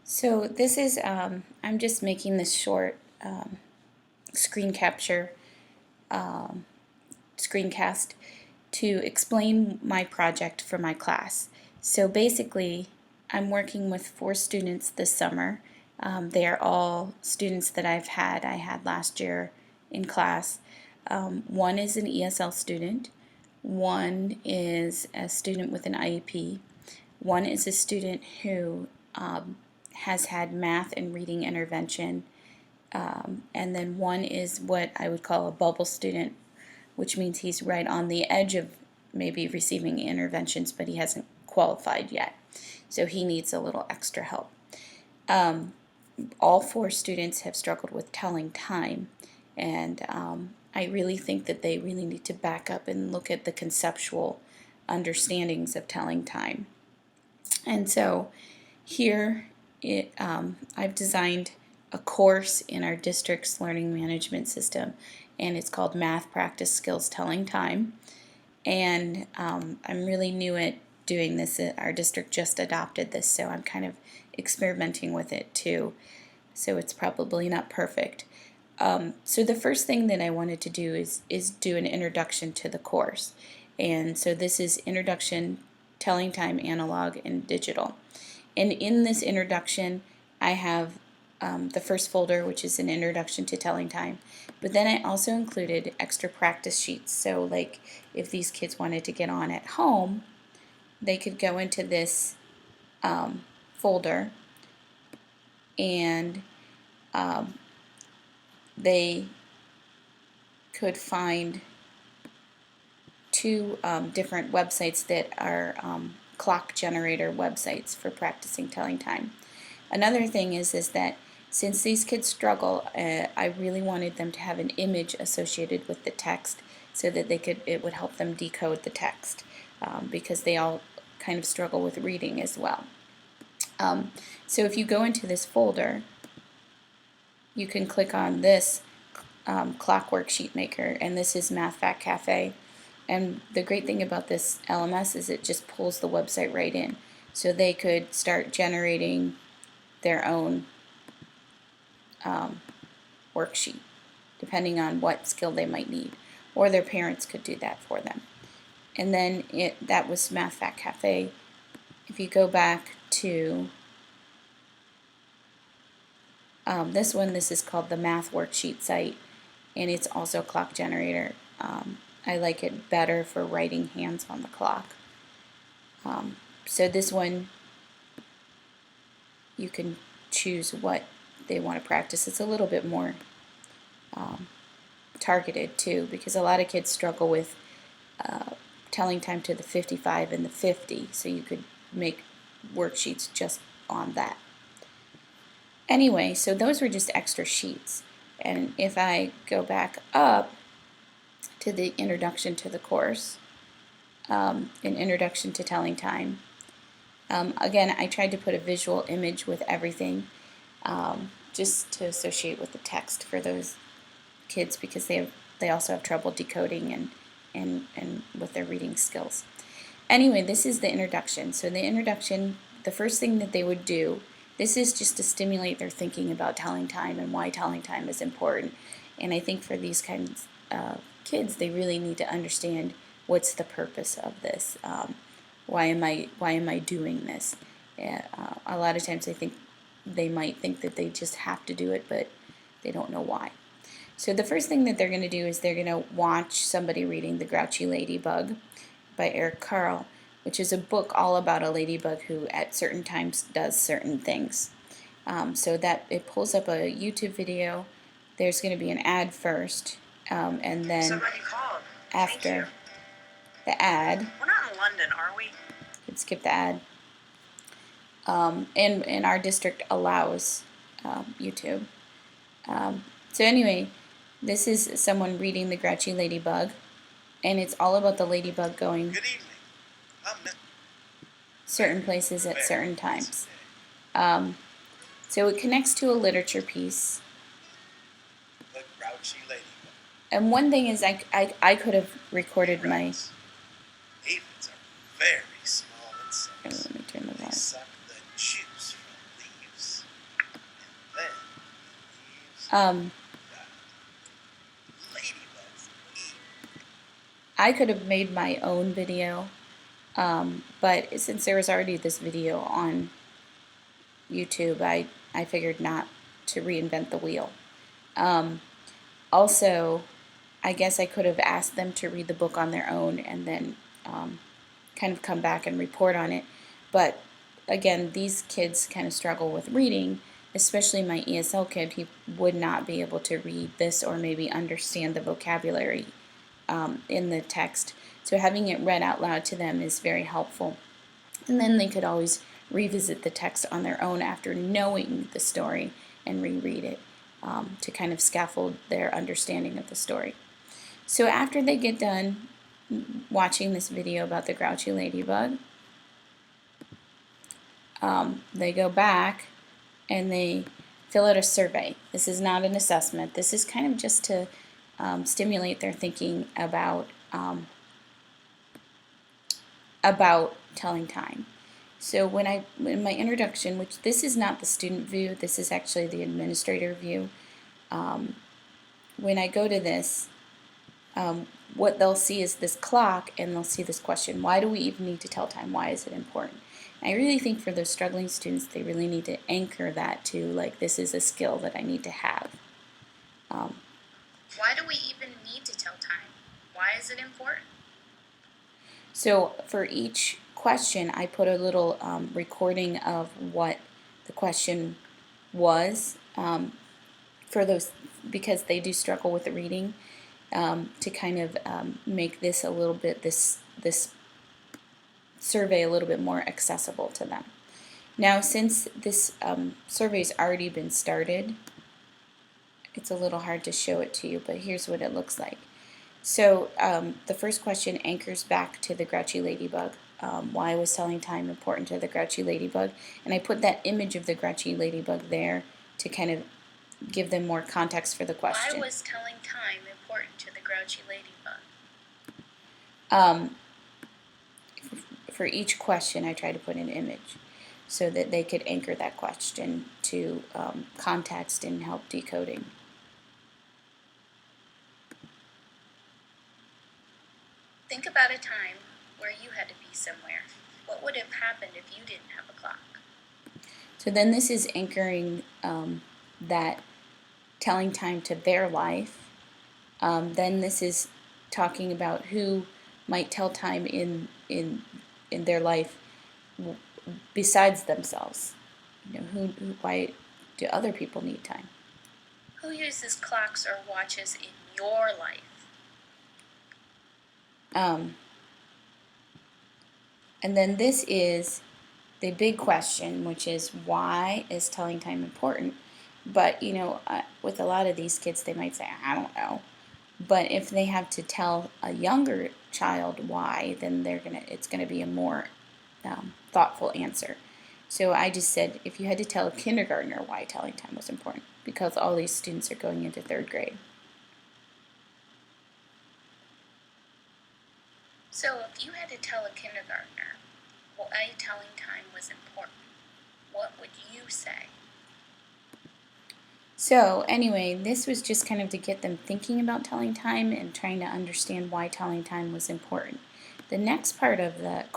So this is, I'm just making this short screen capture screencast to explain my project for my class. So basically, I'm working with 4 students this summer. They are all students that I had last year in class. One is an ESL student, one is a student with an IEP, one is a student who has had math and reading intervention, and then one is what I would call a bubble student, which means he's right on the edge of maybe receiving interventions, but he hasn't qualified yet. So he needs a little extra help. All 4 students have struggled with telling time, and I really think that they really need to back up and look at the conceptual understandings of telling time. And so here I've designed a course in our district's learning management system, and it's called Math Practice Skills Telling Time. And I'm really new at doing this. Our district just adopted this, so I'm kind of experimenting with it too. So it's probably not perfect. So the first thing that I wanted to do is do an introduction to the course. And so this is Introduction, Telling Time, Analog, and Digital. And in this introduction, I have the first folder, which is an introduction to telling time. But then I also included extra practice sheets. So like if these kids wanted to get on at home, they could go into this folder and they could find 2 different websites that are clock generator websites for practicing telling time. Another thing is that since these kids struggle, I really wanted them to have an image associated with the text so that it would help them decode the text, because they all kind of struggle with reading as well. So if you go into this folder, you can click on this clock worksheet maker, and this is Math Fact Cafe. And the great thing about this LMS is it just pulls the website right in. So they could start generating their own worksheet, depending on what skill they might need. Or their parents could do that for them. And then that was Math Fact Cafe. If you go back to this one, this is called the Math Worksheet site, and it's also a clock generator. I like it better for writing hands on the clock. So this one, you can choose what they want to practice. It's a little bit more targeted too, because a lot of kids struggle with telling time to the 55 and the 50, so you could make worksheets just on that. Anyway, so those were just extra sheets. And if I go back up to the introduction to the course, an introduction to telling time, again, I tried to put a visual image with everything, just to associate with the text for those kids, because they also have trouble decoding and with their reading skills. Anyway, this is the introduction. So the introduction, the first thing that they would do, this is just to stimulate their thinking about telling time and why telling time is important. And I think for these kinds of kids, they really need to understand what's the purpose of this. Why am I doing this? A lot of times they might think that they just have to do it, but they don't know why. So the first thing that they're going to do is they're going to watch somebody reading The Grouchy Ladybug by Eric Carle, which is a book all about a ladybug who at certain times does certain things. So that it pulls up a YouTube video. There's going to be an ad first, and then after the ad, we're not in London, are we? You can skip the ad. And our district allows YouTube. So anyway, this is someone reading The Grouchy Ladybug, and it's all about the ladybug going Good evening. certain places at certain times. So it connects to a literature piece. The Grouchy Ladybug. And one thing is I could have recorded my... Aphids are very small insects. Let me turn the They volume. suck the juice from leaves. Um, Ladybugs. E. I could have made my own video, but since there was already this video on YouTube, I figured not to reinvent the wheel. Also, I guess I could have asked them to read the book on their own and then kind of come back and report on it. But again, these kids kind of struggle with reading, especially my ESL kid. He would not be able to read this or maybe understand the vocabulary in the text. So having it read out loud to them is very helpful. And then they could always revisit the text on their own after knowing the story and reread it to kind of scaffold their understanding of the story. So after they get done watching this video about the grouchy ladybug, they go back and they fill out a survey. This is not an assessment. This is kind of just to stimulate their thinking about telling time. So in my introduction, which this is not the student view, this is actually the administrator view. When I go to this, what they'll see is this clock, and they'll see this question: why do we even need to tell time? Why is it important? And I really think for those struggling students, they really need to anchor that to, like, this is a skill that I need to have. Why do we even need to tell time? Why is it important? So for each question, I put a little recording of what the question was for those, because they do struggle with the reading, to kind of make this a little bit, this survey a little bit more accessible to them. Now, since this survey's already been started, it's a little hard to show it to you, but here's what it looks like. So the first question anchors back to the grouchy ladybug. Why was telling time important to the grouchy ladybug? And I put that image of the grouchy ladybug there to kind of give them more context for the question. Why was telling time important to the grouchy ladybug? For each question, I try to put an image so that they could anchor that question to context and help decoding. Think about a time where you had to be somewhere. What would have happened if you didn't have a clock? So then this is anchoring that telling time to their life. Then this is talking about who might tell time in their life besides themselves. You know, why do other people need time? Who uses clocks or watches in your life? And then this is the big question, which is, why is telling time important? But, you know, with a lot of these kids, they might say, I don't know. But if they have to tell a younger child why, then it's gonna be a more thoughtful answer. So I just said, if you had to tell a kindergartner why telling time was important, because all these students are going into 3rd grade. So if you had to tell a kindergartner why telling time was important, what would you say? So anyway, this was just kind of to get them thinking about telling time and trying to understand why telling time was important. The next part of the